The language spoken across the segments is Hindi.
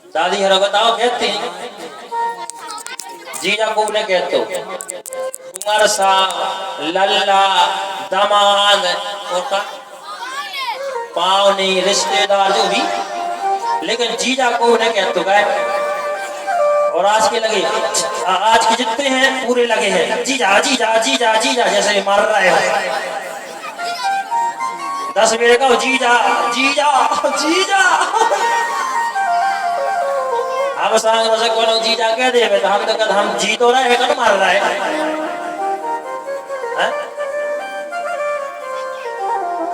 दादी हर बताओ कहते हैं जीजा को ने कहते हो कुंवर सा लल्ला दामाद और का पावनी रिश्तेदार जो भी, लेकिन जीजा को ने कहते हो गए। और आज के लगे, आज के जितने हैं पूरे लगे हैं जीजा जीजा जीजा जीजा जैसे मार रहे हो 10 बेर का जीजा जीजा जीजा। हम सांग से कोनो जीजा कह देवे तो हम तो कद हम जी तो रहे कन मार रहा है।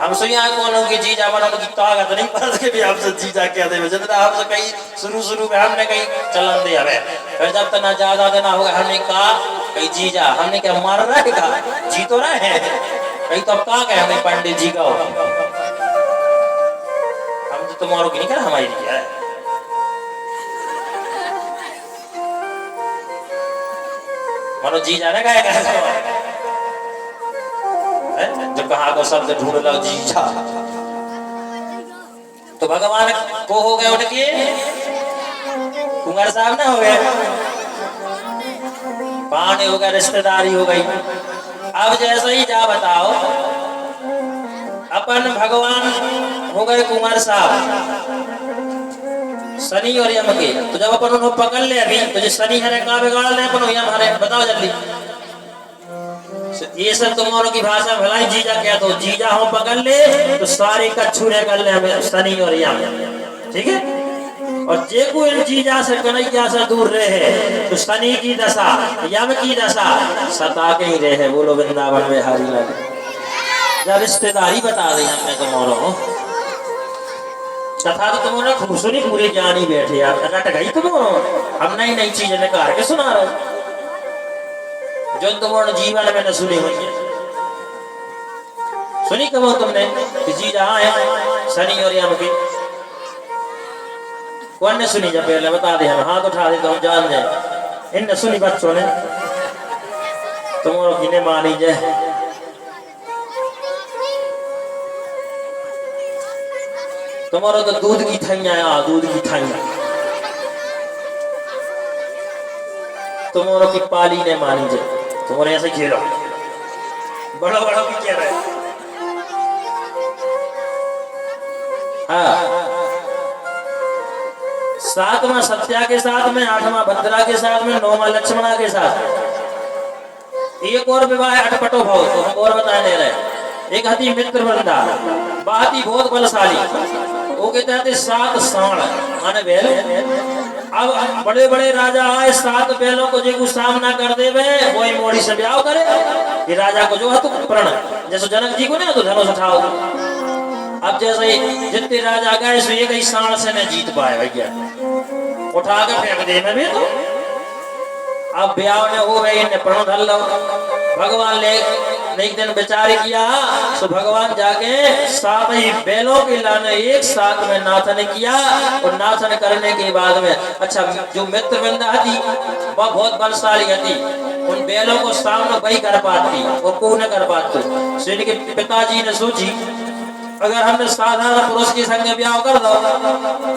हम सुनिया कोनो की जीजा बना की ताकत नहीं पर के भी हमसे जीजा कह देवे जितना हमसे कहीं शुरू में हमने कहीं चलन दिया है, फिर जब तक ना ज्यादा देना होगा हमने कहा कहीं जीजा, हमने क्या मार रहा है का जी तो रहे हैं कहीं तो अब कहा गए हमें पंडित जी का हो हम तो तुम्हारों की नहीं कर हमारी है। मनो जी जाने का जो कहा को शब्द ढूंढ लो जीजा, तो भगवान को हो गए उनके कुंवर साहब ना हो गए, पानी हो गया, रिश्तेदारी हो गई। अब जैसे ही जा बताओ अपन भगवान हो गए कुंवर साहब शनि और यम के, तो जब अपन उन्हें पकड़ ले अभी तो जो शनि हरे का बिगाड़ ले अपन यम हरे, बताओ जल्दी। ये सब तुम्हारों की भाषा भलाई जीजा क्या तो जीजा हो पकड़ ले तो सारे कच्छू कर ले हमें शनि और यम, ठीक है। और जे को इन जीजा से कन्हैया से दूर रहे तो शनि की दशा यम की दशा सता के ही रहे। बोलो वृंदावन में हारी लगे। जब रिश्तेदारी बता रही हमने तुम्हारों कथा तो तुमने खूब सुनी, पूरे ज्ञानी बैठे यार रट गई तुम। हम नई नई चीजें निकाल के सुना रहे जो तुम्हारे जीवन में न सुनी हुई है। सुनी कब तुमने कि जीजा है शनि और यम की, कौन ने सुनी? जब पहले बता दे, हम हाथ उठा दे तो हम जान जाए। इन सुनी बच्चों ने तुम्हारों की ने मानी जाए। तुम्हारा तो दूध की थैया, दूध की थैया तुम्हारों की पाली ने मानी जाए। तुम्हारे ऐसे खेलो बड़ा बड़ा भी कह रहे हैं। हाँ, 7वां सत्या के साथ में, 8वां भद्रा के साथ में, 9वां लक्ष्मणा के साथ एक और विवाह अटपटो भाव तो हम और बताने रहे। एक हती मित्र वृंदा बात ही बहुत बलशाली, वो कहते हैं 7 साण माने बैल। अब बड़े बड़े राजा आए 7 बैलों को जो सामना कर दे वही मोड़ी से ब्याह करे। ये राजा को जो है तो प्रण जैसे जनक जी को ना तो धनुष उठाओ। अब जैसे जितने राजा गए सो एक ही साण से न जीत पाए भैया, उठा के फेंक दे में भी तो। अब ब्याह ने हो गई ने प्रण धर लो। भगवान ले एक दिन विचार किया तो भगवान जाके 7 ही बैलों के लाने एक साथ में नाथन किया। और नाथन करने के बाद में अच्छा जो मित्र वृंदा थी वह बहुत बलशाली थी, उन बैलों को सामने वही कर पाती वो को न कर पाती। सो इनके पिताजी ने सोची अगर हमने साधारण पुरुष के संग ब्याह कर दो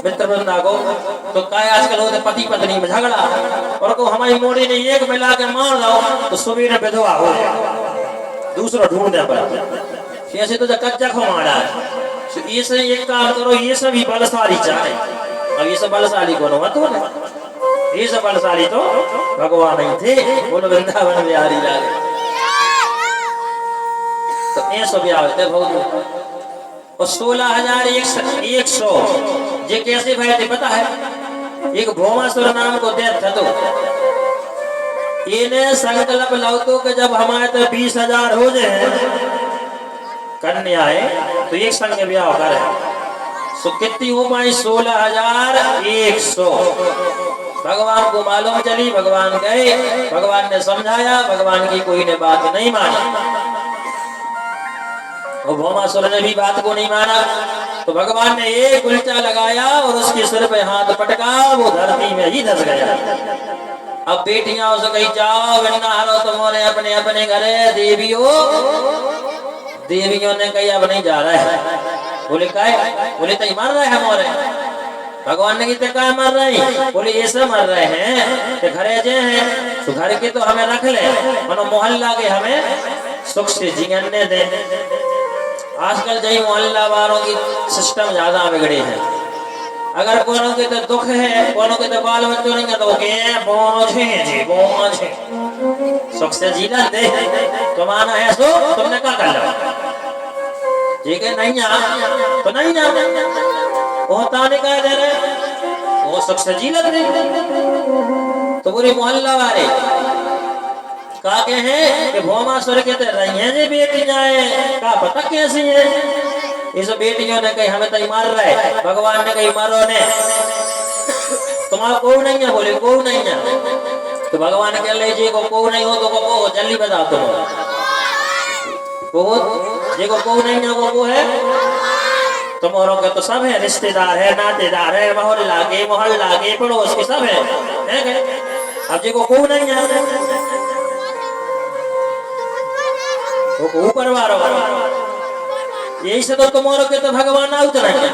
मित्र वृंदा को तो काय आजकल होते पति पत्नी में झगड़ा, और को हमारी मोड़ी ने एक मिला के मार दो तो सुबह विधवा हो दूसरा ढूंढने पर। ऐसे तो कच्चा खो मारा है। ये से एक काम करो, ये सभी बलशाली चाहे। अब ये सब बलशाली कौन हुआ तो ये सब बलशाली तो भगवान ही थे। बोलो वृंदावन बिहारी लाल। तो ये सब ब्याह होते बहुत। और 16,100 ये कैसे भाई थे पता है? एक भौमासुर नाम को दैत्य था, तो इन्हें संकल्प लाओ कि जब हमारे तो 20,000 हो जाए कन्याएं तो एक संग ब्याह करे। सो कितनी हो पाई? 16,100। भगवान को मालूम चली, भगवान गए, भगवान ने समझाया, भगवान की कोई ने बात नहीं मानी। और भौमासुर ने भी बात को नहीं माना तो भगवान ने एक उल्टा लगाया और उसके सिर पे हाथ पटका, वो धरती में ही धस गया। अब बेटियां उसे कही जाओ वरना हारो तुम्हारे अपने अपने घरे। देवियों ने कही अब नहीं जा रहा है। बोले काय? बोले तो मार रहे हमारे। भगवान ने की क्या मर रही, बोले ये सब मर रहे हैं कि घरे जे हैं तो घर के तो हमें रख ले, मनो मोहल्ला के हमें सुख से जीने दे। आजकल जही मोहल्ला वालों की सिस्टम ज्यादा बिगड़े हैं। अगर कोनो के तो दुख है, कोनो के तो बाल बच्चों नहीं तो के बोझे जी बोझे सुख से जीना दे। तो माना है सो तुमने क्या कर लो, ठीक है नहीं आ तो नहीं आ, वो ताने का दे रहे वो सुख से जीना दे। तो पूरी मोहल्ला वाले का के हैं कि भौमासुर के तो रही हैं जी बेटियां का पता कैसी है। इस बेटियों ने कही हमें तो मार रहा है, भगवान ने कही मारो ने, तुम्हारा को नहीं है, बोले को नहीं है। तो भगवान कह लीजिए को नहीं हो तो को जल्दी बताओ तुम को नहीं है, वो है तुम्हारों के तो सब है, रिश्तेदार है, नातेदार है, मोहल्ला के पड़ोस के सब है। अब जी को नहीं है वो ऊपर वारो, यही से तो तुम्हारों के तो भगवान आउत नहीं है।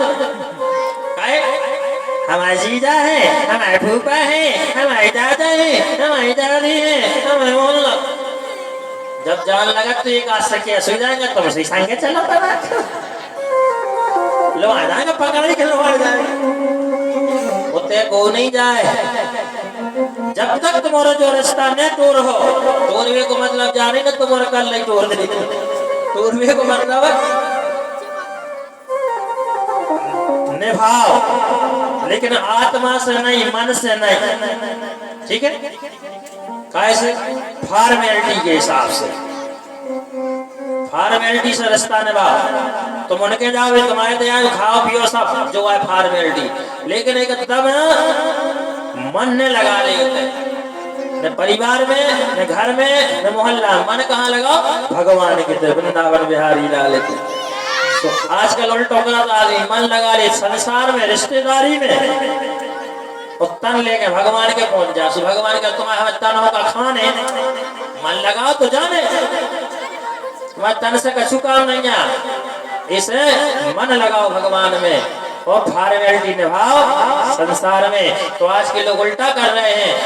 हमारे जीजा है, हमारे फूफा है, हमारे दादा है, हमारी दादी है, हमारे मोहल्ला। जब जान लगा तो एक आज से क्या सो जाएगा तो उसी संगे चला पड़ा लो आ जाएगा पकड़ के लो आ जाएगा होते को नहीं जाए। जब तक तुम्हारा जो रास्ता न टूर हो, टूरवे को मतलब जाने ना तुम्हारा कल नहीं टूर दे, टूरवे को मतलब निभाओ, लेकिन आत्मा से नहीं, मन से नहीं, ठीक है। कैसे फॉर्मेलिटी के हिसाब से, फॉर्मेलिटी से रास्ता निभाओ। तुम उनके जाओ तुम्हारे तो खाओ पियो सब जो है फॉर्मेलिटी, लेकिन एक तब मन ने लगा लेते, न परिवार में, न घर में, न मोहल्ला, मन कहाँ लगाओ भगवान के तरफ, वृंदावन बिहारी लाल की। तो आजकल उल्टा आ गई, मन लगा ले संसार में, रिश्तेदारी में, और तन लेके भगवान के पहुंच जा। सो भगवान का तुम्हारे हमें तन होगा खाने, मन लगाओ तो जाने, तुम्हारे तन से कछु काम नहीं है। इसे मन लगाओ भगवान में और फॉर्मेलिटी निभाओ संसार में। तो आज के लोग उल्टा कर रहे हैं,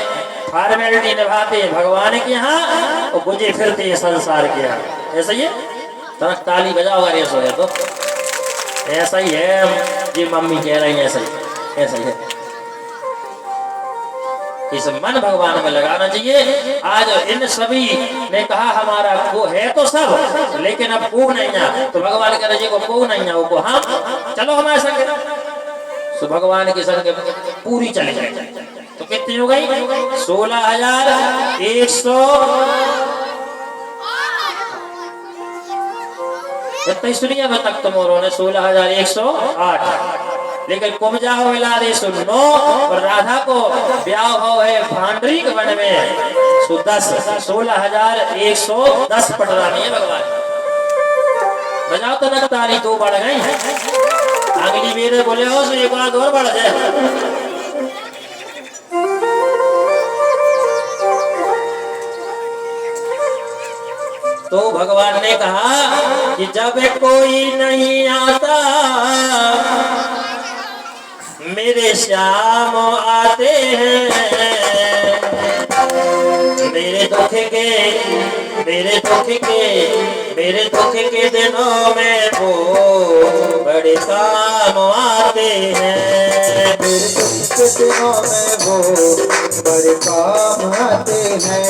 फॉर्मेलिटी निभाते हैं भगवान के यहाँ और गुजे फिरते हैं संसार के यहाँ। ऐसा ही है, ताली बजाओ अगर ऐसा है तो ऐसा ही है जी, मम्मी कह रही है ऐसा ही है। इस मन भगवान में लगाना चाहिए। आज इन सभी ने कहा हमारा को है तो सब, लेकिन अब को नहीं है, तो भगवान कह रहे को नहीं है, वो हम चलो हमारे संग, तो भगवान के संग पूरी चले जाए। तो कितनी हो गई 16,100 इतनी सुनिए तक तुम्हारों ने 16,108। लेकिन कुमजा हो मिला दे सुनो, और राधा को ब्याह हो है भांडरी के वन में 16,110 पटरानी है भगवान। बजाओ तो न ताली दो बढ़ गई, अगली मेरे बोले हो तो एक बार और बढ़ जाए। तो भगवान ने कहा कि जब कोई नहीं आता मेरे श्याम आते हैं, मेरे दुख के दिनों में वो बड़े काम आते हैं, मेरे दुख के दिनों में वो बड़े काम आते हैं।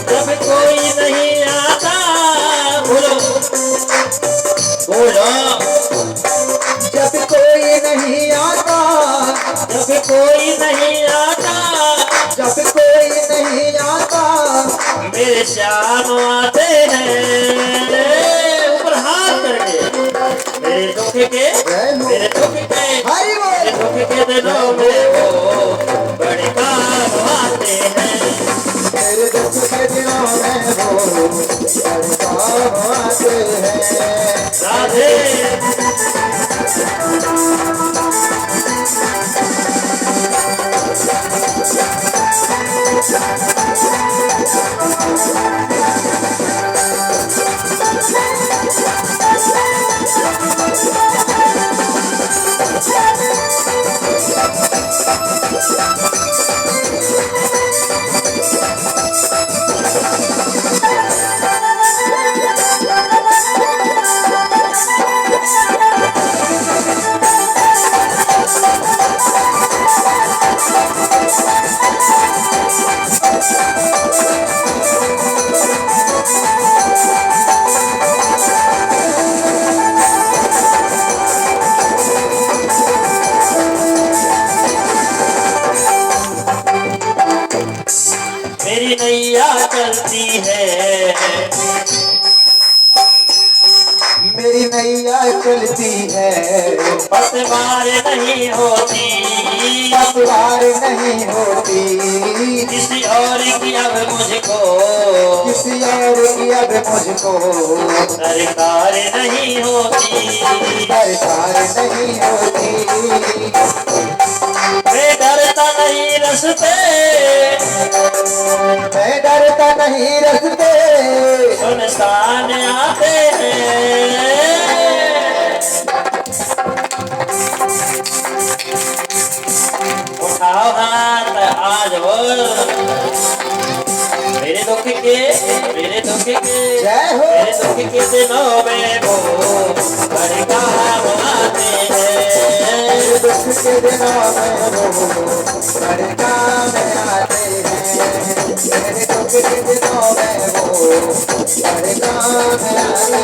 जब कोई नहीं आता, बोलो बोलो, जब कोई नहीं आता, जब कोई नहीं आता, जब कोई नहीं आता, मेरे श्याम आते हैं। ऊपर हाथ करके मेरे दुख के दिनों में वो बड़े काम आते हैं, मेरे दुख के दिनों में वो बड़े काम आते हैं। राधे मेरी नैया चलती है, पतवार नहीं होती, पतवार नहीं होती, किसी और की अब मुझको, किसी और की अब मुझको सरकार नहीं होती, सरकार नहीं होती। मैं डरता नहीं रस्ते, मैं डरता नहीं रस्ते, सुनसान आते हैं। उठाओ हाथ आज हो, मेरे दुख के, मेरे दुख के, जय हो। मेरे दुख के दिनों में वो बड़े काम आते हैं। मेरे दुख के दिनों में वो बड़े काम आते हैं, मेरे दुख के दिनों में वो बड़े काम आते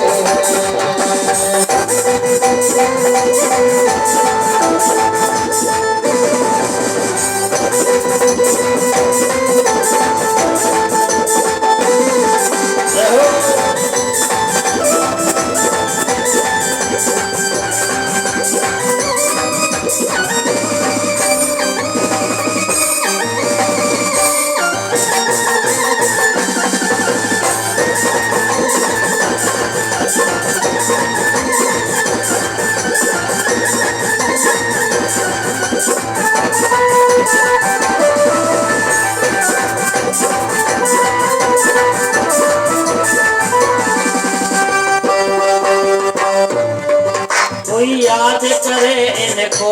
कोई याद करे इनको,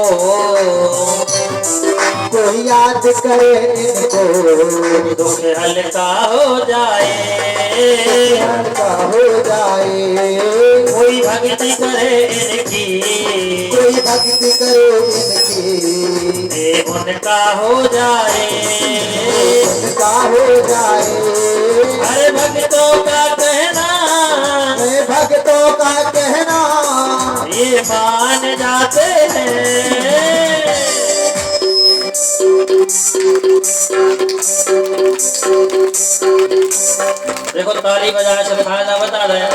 कोई याद करे इनको, दुख हल्का हो जाए, हल्का हो जाए। कोई भक्ति करे इनकी, कोई भक्ति करे इनकी, ये उनका हो जाए, उनका हो जाए। अरे भक्तों का कहना, मैं भक्तों का कहना ये मान जाते हैं। देखो ताली बजाने से फायदा बता रहे हैं।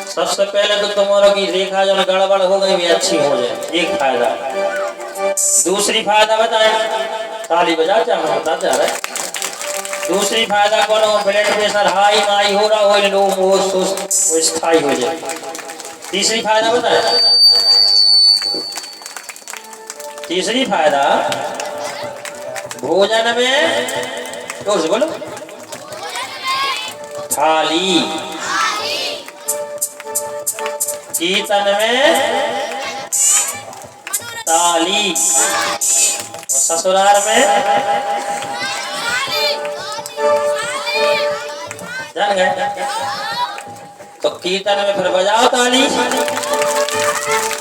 सबसे पहले तो तुम्हारों की रेखा जो गड़बड़ हो गई भी अच्छी हो जाए, एक फायदा। दूसरी फायदा बताए, ताली बजा चाहे बताते जा रहे। दूसरी फायदा कौन हो, ब्लड प्रेशर हाई माई हो रहा हो, लो वो स्थायी हो जाए। तीसरी फायदा बताए, तीसरी फायदा भोजन में जोर से बोलो, थाली, कीर्तन में ताली, और ससुराल में जान गए। तो कीर्तन में फिर बजाओ ताली,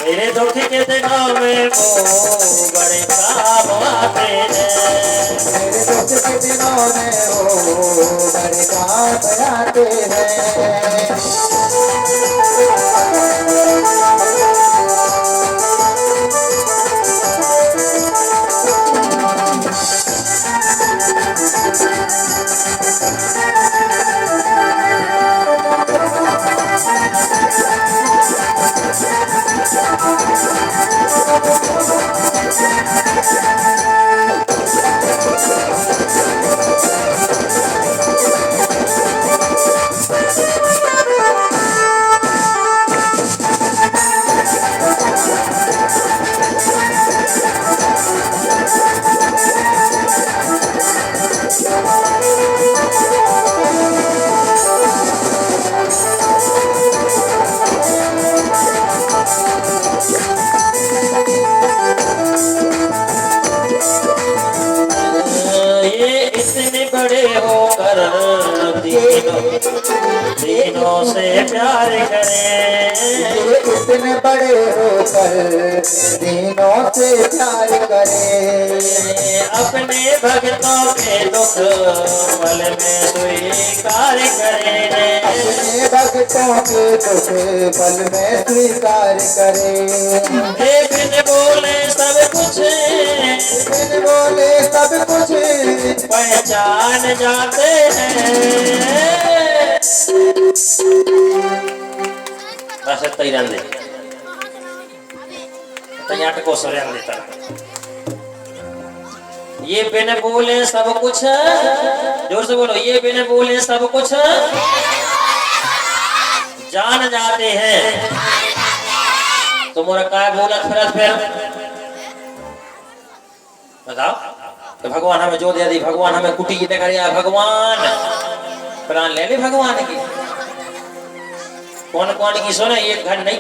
मेरे दुख के दिनों में वो बड़े काम आते हैं। मेरे दुख के दिनों में वो बड़े काम आते हैं। दिनों से प्यार करें, इतने बड़े होकर दिनों से प्यार करें। अपने भक्तों के दुख पल में स्वीकार करें, अपने भक्तों के दुख पल में स्वीकार करें। बिन बोले सब कुछ, बिन बोले सब कुछ पहचान जाते हैं। सत्ता ही रहने तैयार को सो रहने देता ये बिन बोले सब कुछ जोर से बोलो ये बिन बोले सब कुछ जान जाते हैं तो मोरा काय बोलत फिर बताओ तो भगवान हमें जो दे दी भगवान हमें कुटी की टकरिया भगवान प्राण ले ले भगवान की कौन कौन की सुने एक घर नहीं